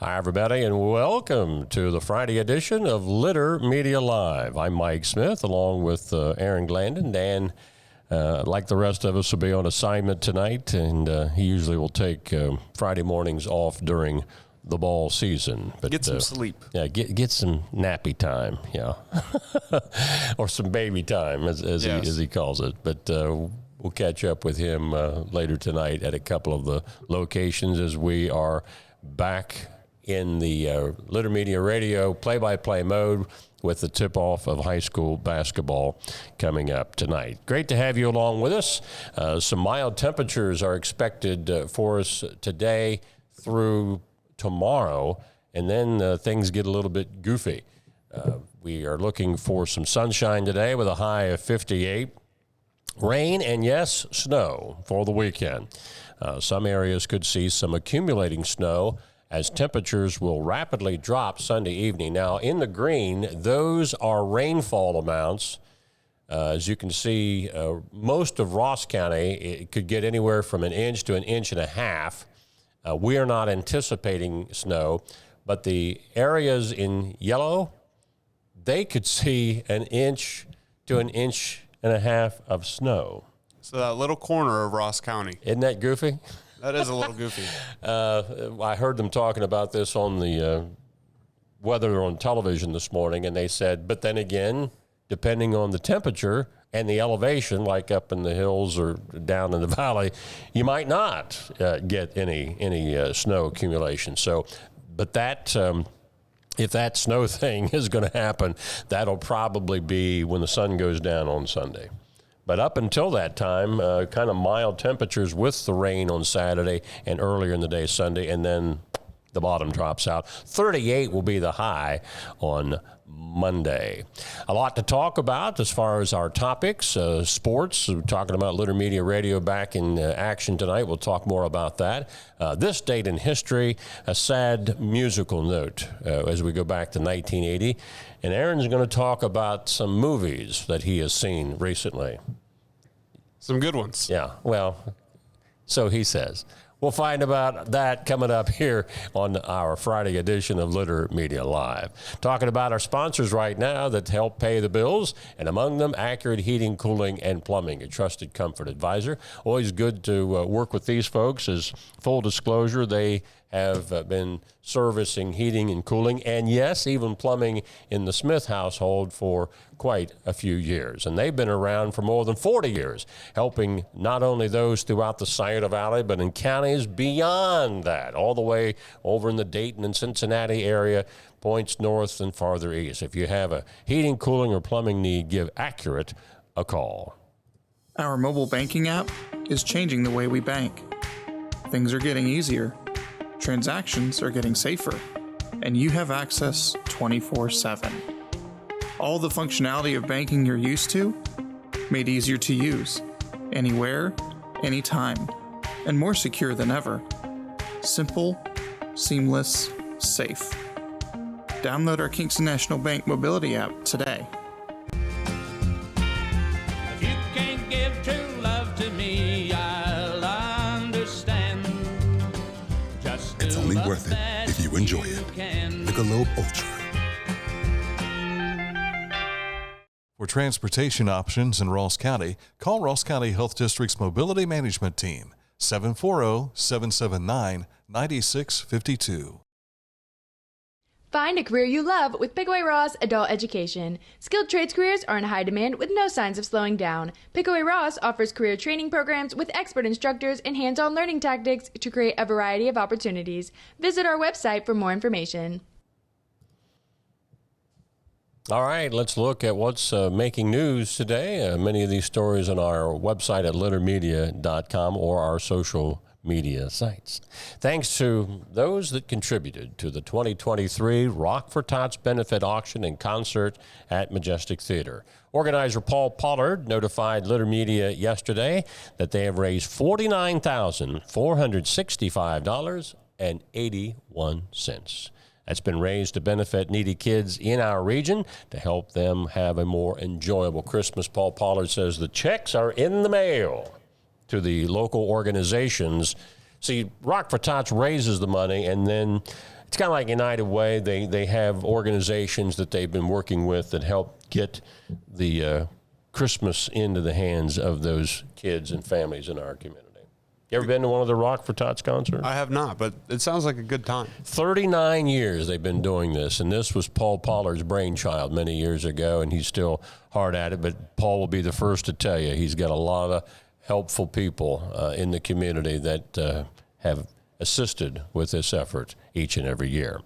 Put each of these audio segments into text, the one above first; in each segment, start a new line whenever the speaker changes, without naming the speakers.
Hi, everybody, and welcome to the Friday edition of Litter Media Live. I'm Mike Smith, along with Aaron Glandon. Dan, like the rest of us, will be on assignment tonight, and he usually will take Friday mornings off during the ball season. But,
get some sleep.
Yeah, get some nappy time, yeah. Or some baby time, as he calls it. But we'll catch up with him later tonight at a couple of the locations as we are back in the Litter Media Radio play-by-play mode with the tip-off of high school basketball coming up tonight. Great to have you along with us. Some mild temperatures are expected for us today through tomorrow, and then things get a little bit goofy. We are looking for some sunshine today with a high of 58. Rain and, yes, snow for the weekend. Some areas could see some accumulating snow as temperatures will rapidly drop Sunday evening. Now, in the green, those are rainfall amounts. As you can see, most of Ross County, it could get anywhere from an inch to an inch and a half. We are not anticipating snow, but the areas in yellow, they could see an inch to an inch and a half of snow.
So that little corner of Ross County.
Isn't that goofy?
That is a little goofy.
I heard them talking about this on the weather on television this morning, and they said, but then again, depending on the temperature and the elevation, like up in the hills or down in the valley, you might not get any snow accumulation. So, but that if that snow thing is going to happen, that'll probably be when the sun goes down on Sunday. But up until that time, kind of mild temperatures with the rain on Saturday and earlier in the day Sunday, and then the bottom drops out. 38 will be the high on Monday. A lot to talk about as far as our topics. Sports, we're talking about Litter Media Radio back in action tonight. We'll talk more about that. This date in history, a sad musical note as we go back to 1980. And Aaron's going to talk about some movies that he has seen recently.
Some good ones.
Yeah, well, so he says. We'll find about that coming up here on our Friday edition of Litter Media Live. Talking about our sponsors right now that help pay the bills, and among them, Accurate Heating, Cooling, and Plumbing, a trusted comfort advisor. Always good to work with these folks. As full disclosure, they have been servicing heating and cooling, and yes, even plumbing in the Smith household for quite a few years. And they've been around for more than 40 years, helping not only those throughout the Scioto Valley, but in counties beyond that, all the way over in the Dayton and Cincinnati area, points north and farther east. If you have a heating, cooling, or plumbing need, give Accurate a call.
Our mobile banking app is changing the way we bank. Things are getting easier. Transactions are getting safer, and you have access 24/7. All the functionality of banking you're used to, made easier to use, anywhere, anytime, and more secure than ever. Simple, seamless, safe. Download our Kingston National Bank mobility app today.
If you can't give true love to me, I'll understand.
It's only worth it if you enjoy it. Michelob Ultra.
For transportation options in Ross County, call Ross County Health District's Mobility Management Team, 740-779-9652.
Find a career you love with Pickaway Ross Adult Education. Skilled trades careers are in high demand with no signs of slowing down. Pickaway Ross offers career training programs with expert instructors and hands-on learning tactics to create a variety of opportunities. Visit our website for more information.
All right, let's look at what's making news today. Many of these stories on our website at littermedia.com or our social media sites. Thanks to those that contributed to the 2023 Rock for Tots benefit auction and concert at Majestic Theater. Organizer Paul Pollard notified Litter Media yesterday that they have raised $49,465.81. That's been raised to benefit needy kids in our region to help them have a more enjoyable Christmas. Paul Pollard says the checks are in the mail to the local organizations. See, Rock for Tots raises the money, and then it's kind of like United Way. They have organizations that they've been working with that help get the Christmas into the hands of those kids and families in our community. You ever been to one of the Rock for Tots concerts?
I have not, but it sounds like a good time.
39 years they've been doing this, and this was Paul Pollard's brainchild many years ago, and he's still hard at it, but Paul will be the first to tell you he's got a lot of helpful people in the community that have assisted with this effort each and every year.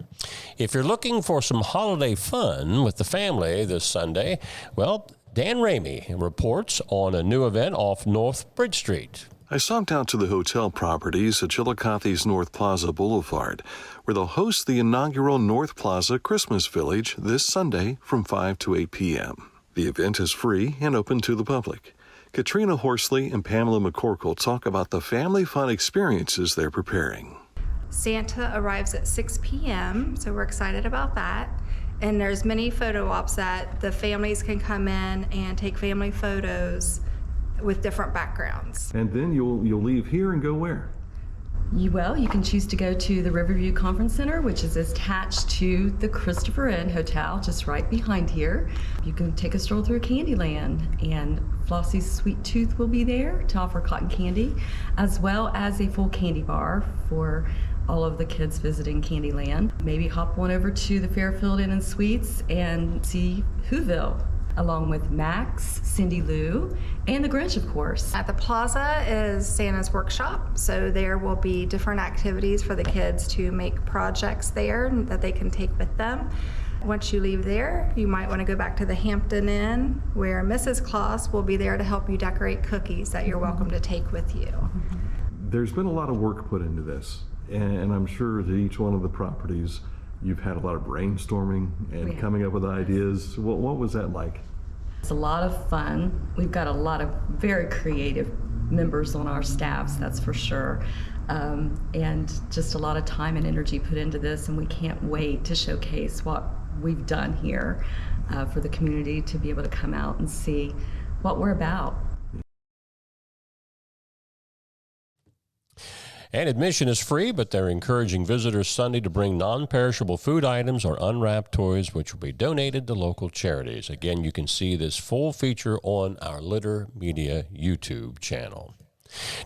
If you're looking for some holiday fun with the family this Sunday, well, Dan Ramey reports on a new event off North Bridge Street.
I stopped out to the hotel properties at Chillicothe's North Plaza Boulevard, where they'll host the inaugural North Plaza Christmas Village this Sunday from 5 to 8 p.m. The event is free and open to the public. Katrina Horsley and Pamela McCorkle talk about the family fun experiences they're preparing.
Santa arrives at 6 p.m., so we're excited about that. And there's many photo ops that the families can come in and take family photos with different backgrounds.
And then you'll leave here and go where?
You can choose to go to the Riverview Conference Center, which is attached to the Christopher Inn Hotel, just right behind here. You can take a stroll through Candyland, and Flossie's Sweet Tooth will be there to offer cotton candy, as well as a full candy bar for all of the kids visiting Candyland. Maybe hop on over to the Fairfield Inn and Suites and see Whoville, along with Max, Cindy Lou, and the Grinch, of course.
At the plaza is Santa's workshop, so there will be different activities for the kids to make projects there that they can take with them. Once you leave there, you might want to go back to the Hampton Inn, where Mrs. Claus will be there to help you decorate cookies that you're welcome to take with you.
There's been a lot of work put into this, and I'm sure that each one of the properties you've had a lot of brainstorming and coming up with ideas. What was that like?
It's a lot of fun. We've got a lot of very creative members on our staffs, that's for sure. And just a lot of time and energy put into this, and we can't wait to showcase what we've done here for the community to be able to come out and see what we're about.
And admission is free, but they're encouraging visitors Sunday to bring non-perishable food items or unwrapped toys, which will be donated to local charities. Again, you can see this full feature on our Litter Media YouTube channel.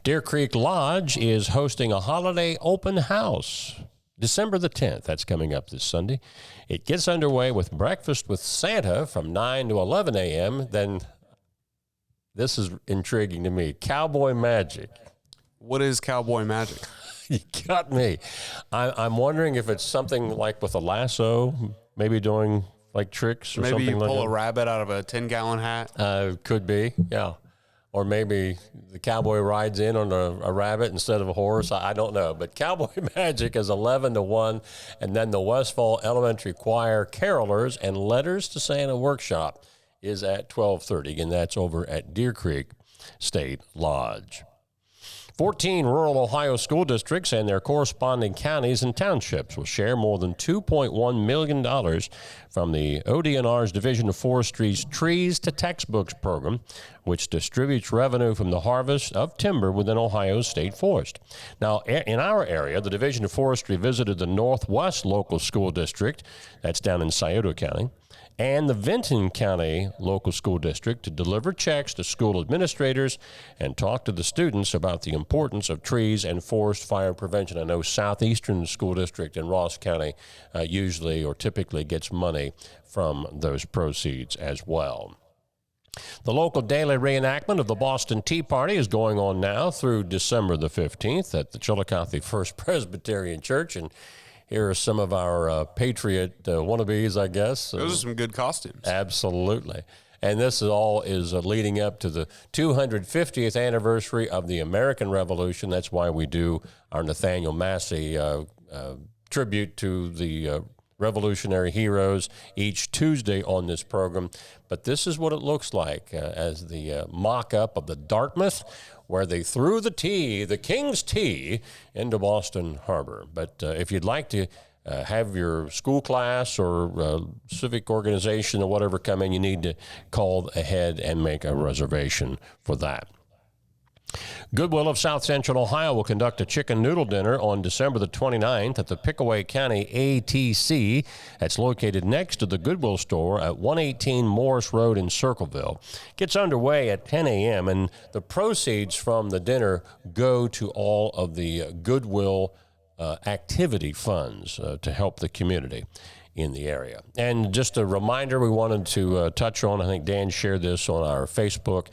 Deer Creek Lodge is hosting a holiday open house, December the 10th. That's coming up this Sunday. It gets underway with breakfast with Santa from 9 to 11 a.m. Then, this is intriguing to me, Cowboy Magic.
What is cowboy magic?
You got me. I'm wondering if it's something like with a lasso, maybe doing like tricks or
maybe
something like that.
Maybe you pull a rabbit out of a 10-gallon hat.
Could be, yeah. Or maybe the cowboy rides in on a rabbit instead of a horse. I don't know. But Cowboy Magic is 11 to 1. And then the Westfall Elementary Choir Carolers and Letters to Santa Workshop is at 12:30. And that's over at Deer Creek State Lodge. 14 rural Ohio school districts and their corresponding counties and townships will share more than $2.1 million from the ODNR's Division of Forestry's Trees to Textbooks program, which distributes revenue from the harvest of timber within Ohio's state forest. Now, in our area, the Division of Forestry visited the Northwest Local School District, that's down in Scioto County, and the Vinton County Local School District to deliver checks to school administrators and talk to the students about the importance of trees and forest fire prevention. I know Southeastern School District in Ross County usually or typically gets money from those proceeds as well. The local daily reenactment of the Boston Tea Party is going on now through December the 15th at the Chillicothe First Presbyterian Church, and here are some of our patriot wannabes, I guess.
Those are some good costumes.
Absolutely. And this is leading up to the 250th anniversary of the American Revolution. That's why we do our Nathaniel Massey tribute to the revolutionary heroes each Tuesday on this program. But this is what it looks like as the mock-up of the Dartmouth, where they threw the King's Tea, into Boston Harbor. But if you'd like to have your school class or civic organization or whatever come in, you need to call ahead and make a reservation for that. Goodwill of South Central Ohio will conduct a chicken noodle dinner on December the 29th at the Pickaway County ATC. That's located next to the Goodwill store at 118 Morris Road in Circleville. Gets underway at 10 a.m., and the proceeds from the dinner go to all of the Goodwill activity funds to help the community in the area. And just a reminder we wanted to touch on, I think Dan shared this on our Facebook,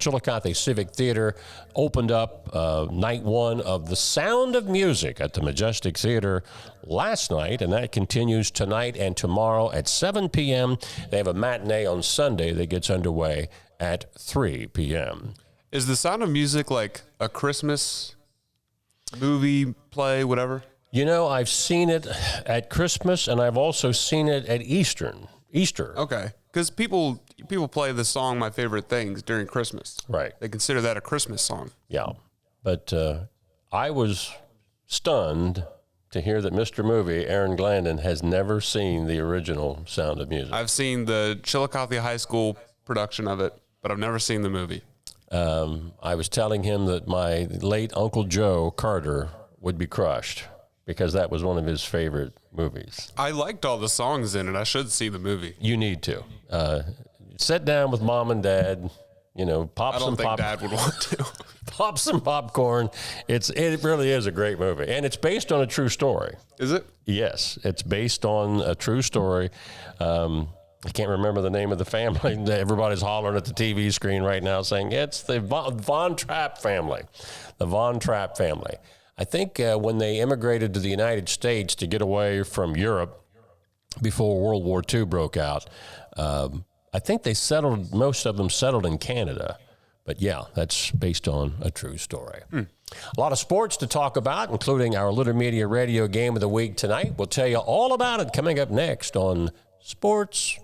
Chillicothe Civic Theater opened up night one of The Sound of Music at the Majestic Theater last night, and that continues tonight and tomorrow at 7 p.m. They have a matinee on Sunday that gets underway at 3 p.m.
Is The Sound of Music like a Christmas movie, play, whatever?
You know, I've seen it at Christmas, and I've also seen it at Easter.
Okay, because people play the song "My Favorite Things" during Christmas.
Right.
They consider that a Christmas song.
Yeah, but I was stunned to hear that Mr. Movie, Aaron Glandon, has never seen the original Sound of Music.
I've seen the Chillicothe High School production of it, but I've never seen the movie.
I was telling him that my late Uncle Joe Carter would be crushed, because that was one of his favorite movies.
I liked all the songs in it. I should see the movie.
You need to. Sit down with Mom and Dad, pop some popcorn.
I don't think Dad would want to.
Pop some popcorn. It really is a great movie. And it's based on a true story.
Is it?
Yes, it's based on a true story. I can't remember the name of the family. Everybody's hollering at the TV screen right now saying it's the Von Trapp family. The Von Trapp family. I think when they immigrated to the United States to get away from Europe before World War II broke out, I think most of them settled in Canada. But yeah, that's based on a true story. A lot of sports to talk about, including our Litter Media Radio Game of the Week tonight. We'll tell you all about it coming up next on Sports.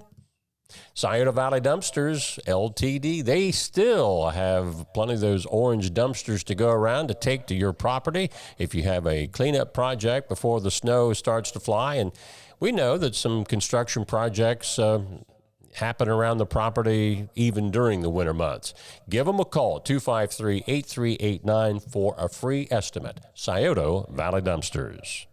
Scioto Valley Dumpsters, LTD, they still have plenty of those orange dumpsters to go around to take to your property if you have a cleanup project before the snow starts to fly. And we know that some construction projects happen around the property even during the winter months. Give them a call, 253-8389 for a free estimate. Scioto Valley Dumpsters.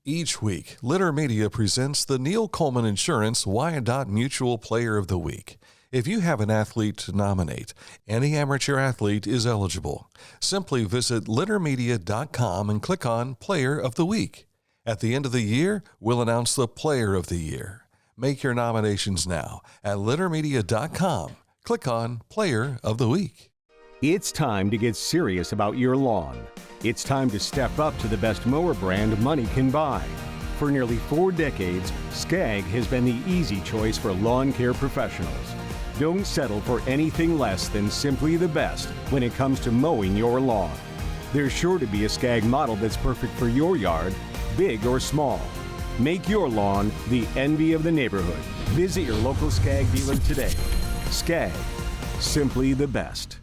Each week, Litter Media presents the Neil Coleman Insurance Wyandotte Mutual Player of the Week. If you have an athlete to nominate, any amateur athlete is eligible. Simply visit littermedia.com and click on Player of the Week. At the end of the year, we'll announce the Player of the Year. Make your nominations now at littermedia.com. Click on Player of the Week.
It's time to get serious about your lawn. It's time to step up to the best mower brand money can buy. For nearly 4 decades, Skag has been the easy choice for lawn care professionals. Don't settle for anything less than simply the best when it comes to mowing your lawn. There's sure to be a Skag model that's perfect for your yard, big or small. Make your lawn the envy of the neighborhood. Visit your local Skag dealer today. Skag, simply the best.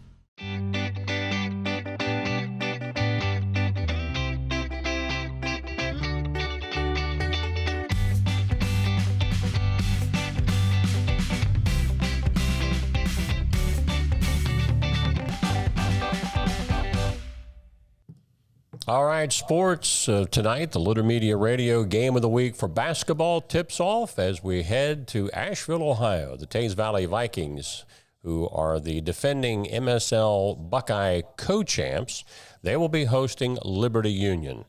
All right, sports tonight, the Litter Media Radio Game of the Week for basketball tips off as we head to Asheville, Ohio. The Teays Valley Vikings, who are the defending MSL Buckeye co-champs, they will be hosting Liberty Union.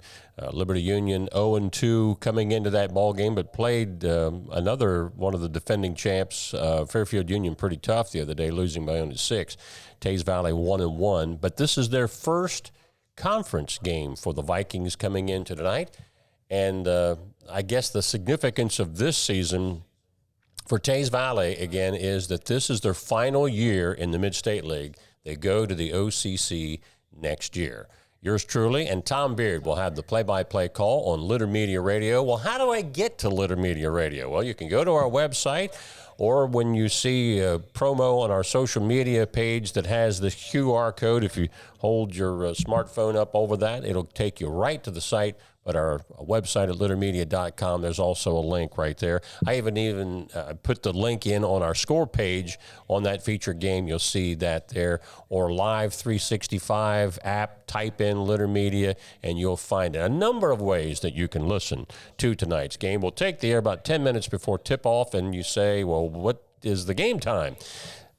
Liberty Union 0-2 coming into that ball game, but played another one of the defending champs, Fairfield Union, pretty tough the other day, losing by only 6. Teays Valley 1-1, but this is their first conference game for the Vikings coming into tonight. And I guess the significance of this season for Teays Valley, again, is that this is their final year in the Mid-State League. They go to the OCC next year. Yours truly and Tom Beard will have the play-by-play call on Litter Media Radio. Well, how do I get to Litter Media Radio? Well, you can go to our website, or when you see a promo on our social media page that has the QR code, if you hold your smartphone up over that, it'll take you right to the site. But our website at littermedia.com, there's also a link right there. I even put the link in on our score page on that featured game. You'll see that there. Or Live 365 app, type in Litter Media, and you'll find a number of ways that you can listen to tonight's game. We'll take the air about 10 minutes before tip-off, and you say, well, what is the game time?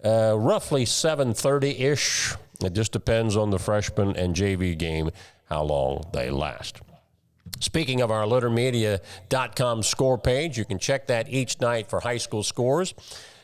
Roughly 7:30-ish. It just depends on the freshman and JV game, how long they last. Speaking of our littermedia.com score page, you can check that each night for high school scores.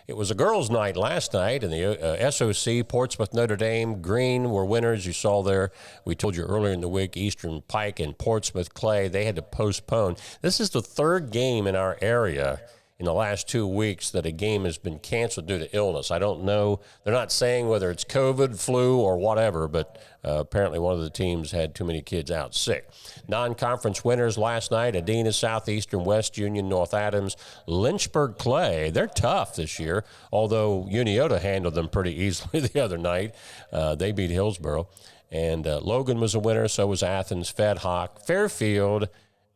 It was a girls' night last night, and the SOC, Portsmouth, Notre Dame, Green were winners. You saw there, we told you earlier in the week, Eastern Pike and Portsmouth Clay, they had to postpone. This is the third game in our area in the last 2 weeks that a game has been canceled due to illness. I don't know. They're not saying whether it's COVID, flu, or whatever, but apparently one of the teams had too many kids out sick. Non-conference winners last night, Adena, Southeastern, West Union, North Adams, Lynchburg Clay. They're tough this year, although Uniota handled them pretty easily the other night. They beat Hillsborough. And Logan was a winner, so was Athens, Fed Hawk, Fairfield,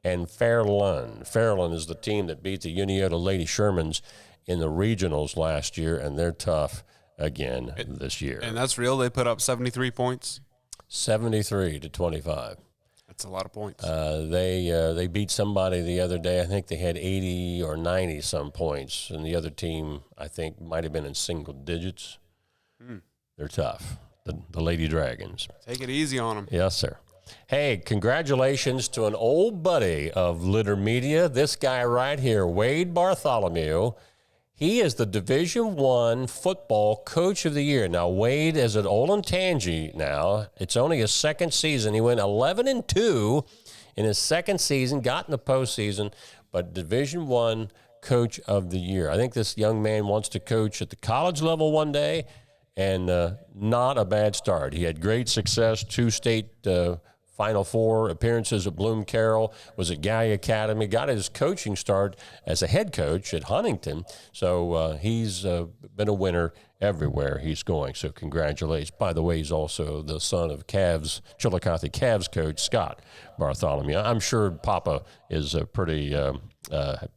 and Fairlawn. Fairlawn is the team that beat the Uniota Lady Shermans in the regionals last year, and they're tough again this year.
And that's real? They put up 73 points?
73-25.
That's a lot of points.
They beat somebody the other day. I think they had 80 or 90 some points, and the other team, I think, might have been in single digits. They're tough, the Lady Dragons.
Take it easy on them.
Yes, sir. Hey, congratulations to an old buddy of Litter Media, this guy right here, Wade Bartholomew. He is the Division I football coach of the year. Now, Wade is at Olentangy now. It's only his second season. He went 11-2 in his second season, got in the postseason, but Division I coach of the year. I think this young man wants to coach at the college level one day, and not a bad start. He had great success, 2 state Final Four appearances at Bloom Carroll, was at Gallia Academy, got his coaching start as a head coach at Huntington. So he's been a winner everywhere he's going. So congratulations. By the way, he's also the son of Chillicothe Cavs coach Scott Bartholomew. I'm sure Papa is pretty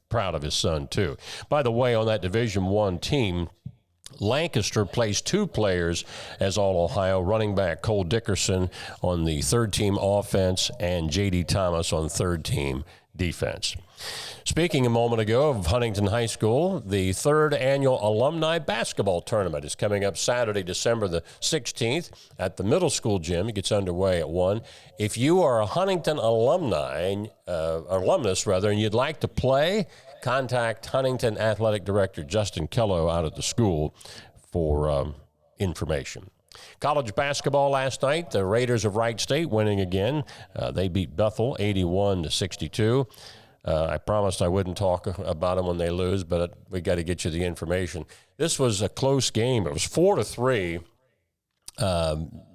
proud of his son, too. By the way, on that Division I team, Lancaster placed 2 players as All-Ohio, running back Cole Dickerson on the third-team offense and J.D. Thomas on third-team defense. Speaking a moment ago of Huntington High School, the 3rd annual alumni basketball tournament is coming up Saturday, December the 16th at the middle school gym. It gets underway at 1. If you are a Huntington alumnus, and you'd like to play, contact Huntington Athletic Director Justin Kello out at the school for information. College basketball last night, the Raiders of Wright State winning again. They beat Bethel 81-62. I promised I wouldn't talk about them when they lose, but we got to get you the information. This was a close game. It was 4-3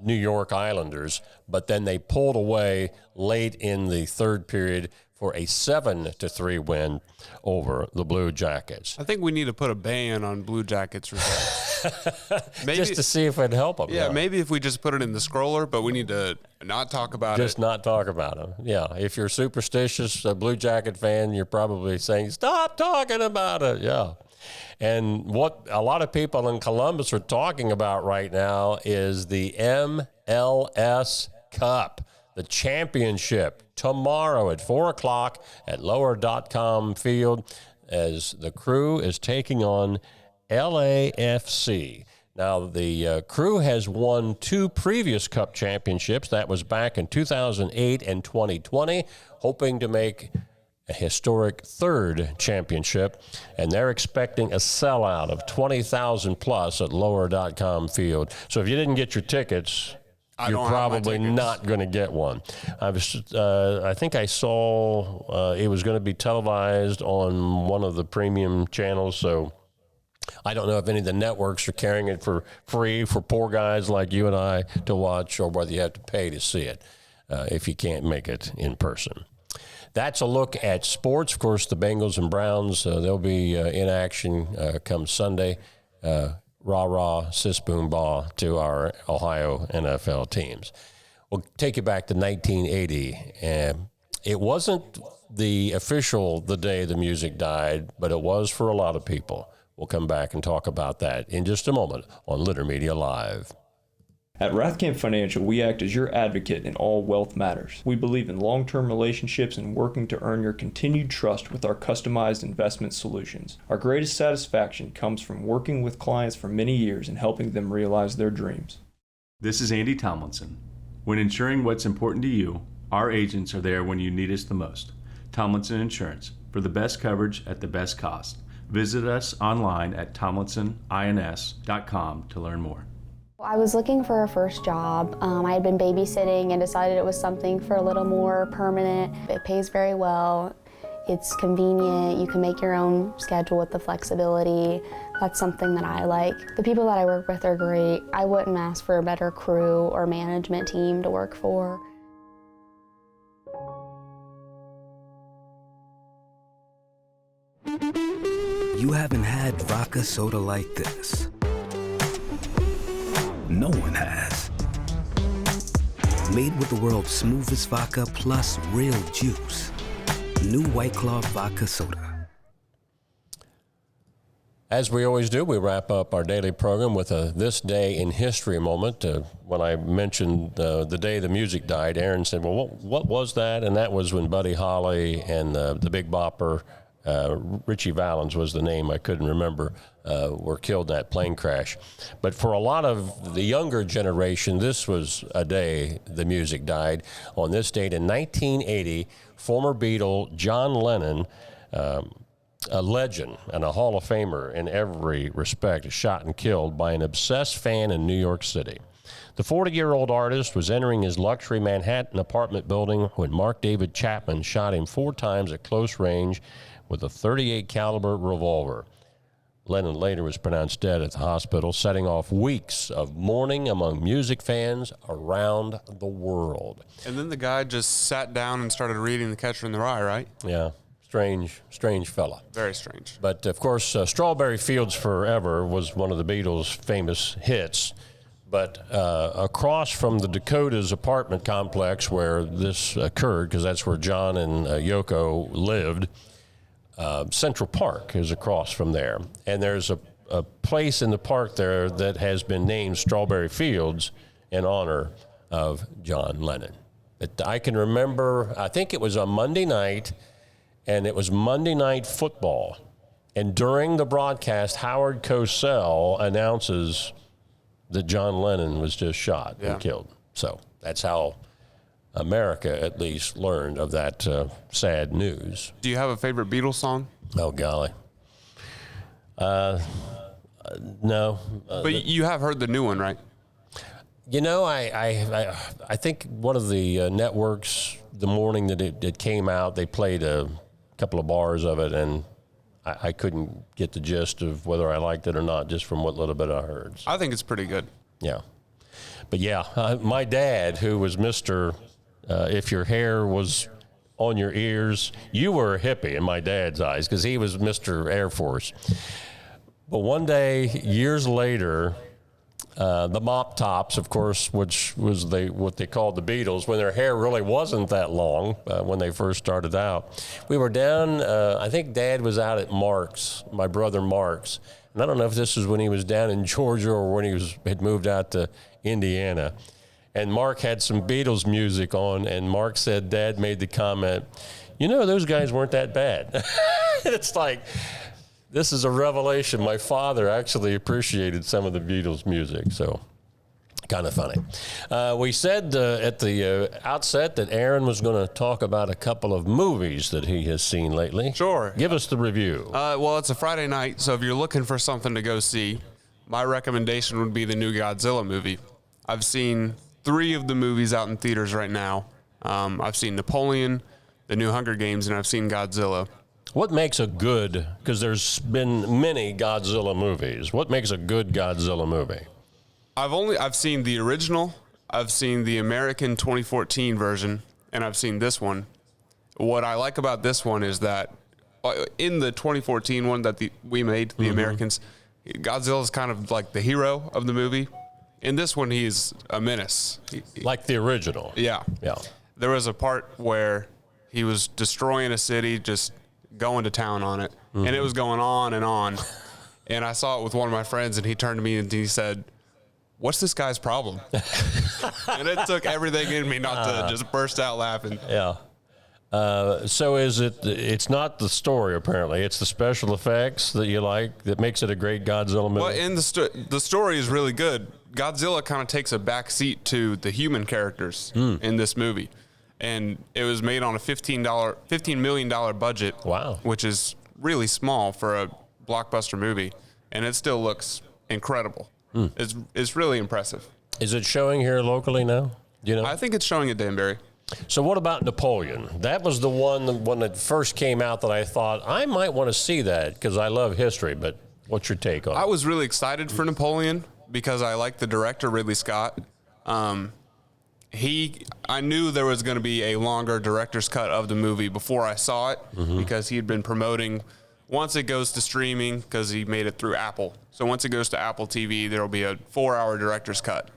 New York Islanders, but then they pulled away late in the third period for a 7-3 win over the Blue Jackets.
I think we need to put a ban on Blue Jackets results.
Maybe, just to see if it'd help them.
Yeah, maybe if we just put it in the scroller, but we need to not talk about
it. Just not talk about them. Yeah, if you're superstitious, a Blue Jacket fan, you're probably saying, stop talking about it. Yeah. And what a lot of people in Columbus are talking about right now is the MLS Cup, the championship, tomorrow at 4 o'clock at lower.com field as the Crew is taking on LAFC. Now, the Crew has won 2 previous Cup championships. That was back in 2008 and 2020, hoping to make a historic 3rd championship, and they're expecting a sellout of 20,000 plus at lower.com field. So if you didn't get your tickets, you're probably not going to get one. I think I saw it was going to be televised on one of the premium channels, so I don't know if any of the networks are carrying it for free for poor guys like you and I to watch, or whether you have to pay to see it if you can't make it in person. That's a look at sports. Of course, the Bengals and Browns, they'll be in action come Sunday. Rah-rah, sis-boom-bah to our Ohio NFL teams. We'll take you back to 1980. It wasn't the day the music died, but it was for a lot of people. We'll come back and talk about that in just a moment on Litter Media Live.
At Rathkamp Financial, we act as your advocate in all wealth matters. We believe in long-term relationships and working to earn your continued trust with our customized investment solutions. Our greatest satisfaction comes from working with clients for many years and helping them realize their dreams.
This is Andy Tomlinson. When ensuring what's important to you, our agents are there when you need us the most. Tomlinson Insurance, for the best coverage at the best cost. Visit us online at tomlinsonins.com to learn more.
I was looking for a first job. I had been babysitting and decided it was something for a little more permanent. It pays very well. It's convenient. You can make your own schedule with the flexibility. That's something that I like. The people that I work with are great. I wouldn't ask for a better crew or management team to work for.
You haven't had vodka soda like this. No one has. Made with the world's smoothest vodka plus real juice. New White Claw Vodka Soda.
As we always do, we wrap up our daily program with a This Day in History moment. When I mentioned the day the music died, Aaron said, well, what was that? And that was when Buddy Holly and the Big Bopper, Richie Valens was the name, I couldn't remember, were killed in that plane crash. But for a lot of the younger generation, this was a day the music died. On this date in 1980, former Beatle John Lennon, a legend and a Hall of Famer in every respect, shot and killed by an obsessed fan in New York City. The 40-year-old artist was entering his luxury Manhattan apartment building when Mark David Chapman shot him 4 times at close range with a .38 caliber revolver. Lennon later was pronounced dead at the hospital, setting off weeks of mourning among music fans around the world.
And then the guy just sat down and started reading The Catcher in the Rye, right?
Yeah, strange fella.
Very strange.
But, of course, Strawberry Fields Forever was one of the Beatles' famous hits. But across from the Dakotas apartment complex where this occurred, because that's where John and Yoko lived, Central Park is across from there. And there's a place in the park there that has been named Strawberry Fields in honor of John Lennon. I can remember, I think it was a Monday night, and it was Monday Night Football. And during the broadcast, Howard Cosell announces that John Lennon was just shot and killed. So that's how America, at least, learned of that sad news.
Do you have a favorite Beatles song?
Oh, golly. No.
But you have heard the new one, right?
You know, I think one of the networks, the morning that it came out, they played a couple of bars of it, and I couldn't get the gist of whether I liked it or not just from what little bit I heard.
I think it's pretty good.
Yeah. But, yeah, my dad, who was Mr. If your hair was on your ears, you were a hippie in my dad's eyes because he was Mr. Air Force. But one day, years later, the Mop Tops, of course, which was what they called the Beatles, when their hair really wasn't that long when they first started out. We were down, I think Dad was out at Mark's, my brother Mark's. And I don't know if this was when he was down in Georgia or when he had moved out to Indiana. And Mark had some Beatles music on, and Mark said Dad made the comment, you know, those guys weren't that bad. It's like, this is a revelation. My father actually appreciated some of the Beatles music, so kind of funny. We said at the outset that Aaron was going to talk about a couple of movies that he has seen lately.
Sure.
Give us the review.
Well, it's a Friday night, so if you're looking for something to go see, my recommendation would be the new Godzilla movie. I've seen 3 of the movies out in theaters right now. I've seen Napoleon, the new Hunger Games, and I've seen Godzilla.
What makes a good, because there's been many Godzilla movies, what makes a good Godzilla movie?
I've seen the original, I've seen the American 2014 version, and I've seen this one. What I like about this one is that in the 2014 one that we made, the Americans, Godzilla is kind of like the hero of the movie. In this one, he's a menace.
Like the original.
Yeah.
Yeah.
There was a part where he was destroying a city, just going to town on it. And it was going on and on. And I saw it with one of my friends, and he turned to me and he said, "What's this guy's problem?" And it took everything in me not to just burst out laughing.
Yeah. So it's not the story, apparently. It's the special effects that you like that makes it a great Godzilla movie?
Well, in the story is really good. Godzilla kind of takes a back seat to the human characters in this movie. And it was made on a $15 million budget.
Wow.
Which is really small for a blockbuster movie. And it still looks incredible. It's really impressive.
Is it showing here locally now? Do you know?
I think it's showing at Danbury.
So what about Napoleon? That was the one when it first came out that I thought I might want to see that because I love history. But what's your take on it?
I was really excited for Napoleon because I like the director, Ridley Scott. I knew there was going to be a longer director's cut of the movie before I saw it because he had been promoting once it goes to streaming because he made it through Apple. So once it goes to Apple TV, there will be a 4-hour director's cut.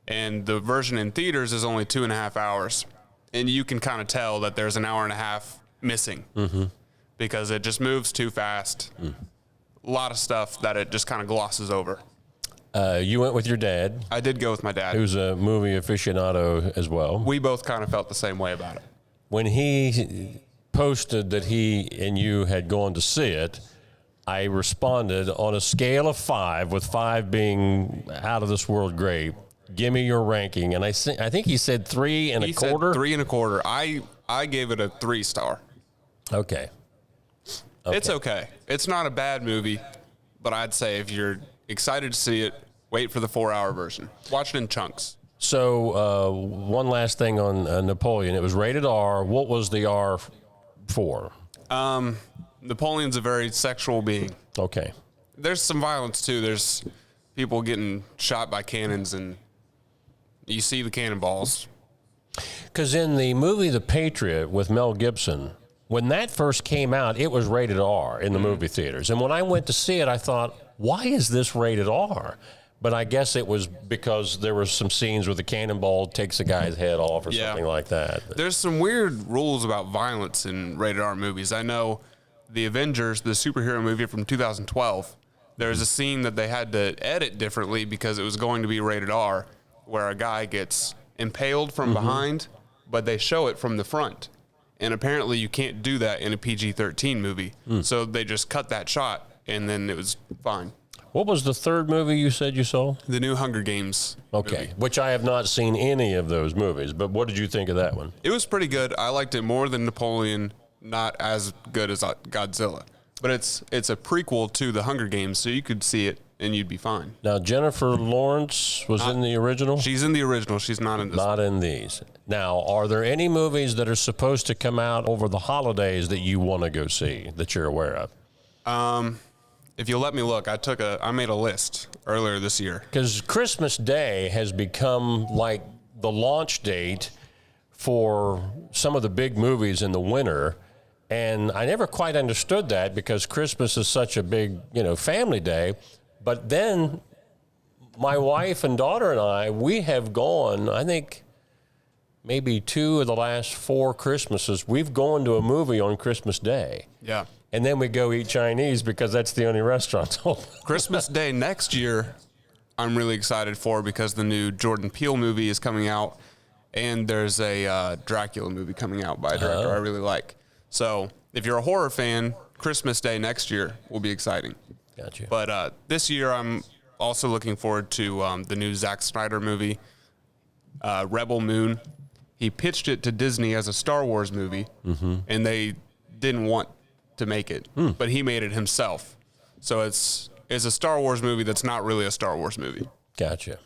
And the version in theaters is only 2.5 hours. And you can kind of tell that there's an hour and a half missing because it just moves too fast. A lot of stuff that it just kind of glosses over.
You went with your dad.
I did go with my dad.
Who's a movie aficionado as well.
We both kind of felt the same way about it.
When he posted that he and you had gone to see it, I responded on a scale of 5, with 5 being out of this world great. Give me your ranking. And I think he said 3 and a quarter.
Said 3 1/4. I gave it a 3-star.
Okay.
It's okay. It's not a bad movie, but I'd say if you're excited to see it, wait for the 4-hour version. Watch it in chunks.
So one last thing on Napoleon. It was rated R. What was the R for?
Napoleon's a very sexual being.
Okay.
There's some violence too. There's people getting shot by cannons, and you see the cannonballs.
Because in the movie The Patriot with Mel Gibson, when that first came out, it was rated R in the movie theaters. And when I went to see it, I thought, why is this rated R? But I guess it was because there were some scenes where the cannonball takes a guy's head off or something like that.
There's some weird rules about violence in rated R movies. I know The Avengers, the superhero movie from 2012, there's a scene that they had to edit differently because it was going to be rated R, where a guy gets impaled from behind, but they show it from the front. And apparently you can't do that in a PG-13 movie. So they just cut that shot, and then it was fine.
What was the third movie you said you saw?
The new Hunger Games.
Okay,
movie.
which I have not seen any of those movies, but what did you think of that one?
It was pretty good. I liked it more than Napoleon, not as good as Godzilla. But it's a prequel to the Hunger Games, so you could see it and you'd be fine.
Now, Jennifer Lawrence was in the original?
She's in the original. She's not in this.
Not in these. Now, are there any movies that are supposed to come out over the holidays that you want to go see that you're aware of?
If you'll let me look, I made a list earlier this year.
Because Christmas Day has become like the launch date for some of the big movies in the winter. And I never quite understood that because Christmas is such a big, family day. But then my wife and daughter and I, we have gone, I think maybe 2 of the last 4 Christmases, we've gone to a movie on Christmas Day.
Yeah.
And then we go eat Chinese because that's the only restaurants open.
Christmas Day next year, I'm really excited for because the new Jordan Peele movie is coming out, and there's a Dracula movie coming out by a director I really like. So if you're a horror fan, Christmas Day next year will be exciting.
Gotcha.
But this year, I'm also looking forward to the new Zack Snyder movie, Rebel Moon. He pitched it to Disney as a Star Wars movie, and they didn't want to make it, but he made it himself. So it's a Star Wars movie that's not really a Star Wars movie.
Gotcha.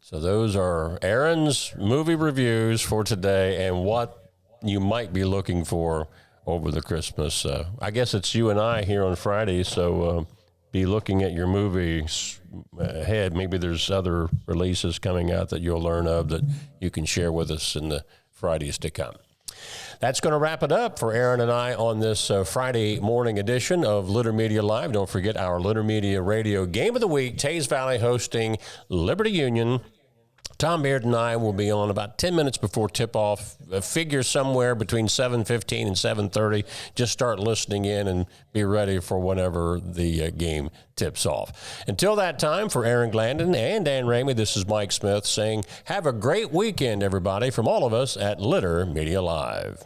So those are Aaron's movie reviews for today and what you might be looking for over the Christmas. I guess it's you and I here on Friday, so be looking at your movies ahead. Maybe there's other releases coming out that you'll learn of that you can share with us in the Fridays to come. That's going to wrap it up for Aaron and I on this Friday morning edition of Litter Media Live. Don't forget our Litter Media Radio Game of the Week, Tays Valley hosting Liberty Union. Tom Beard and I will be on about 10 minutes before tip-off. Figure somewhere between 7:15 and 7:30. Just start listening in and be ready for whenever the game tips off. Until that time, for Aaron Glandon and Dan Ramey, this is Mike Smith saying, have a great weekend, everybody, from all of us at Litter Media Live.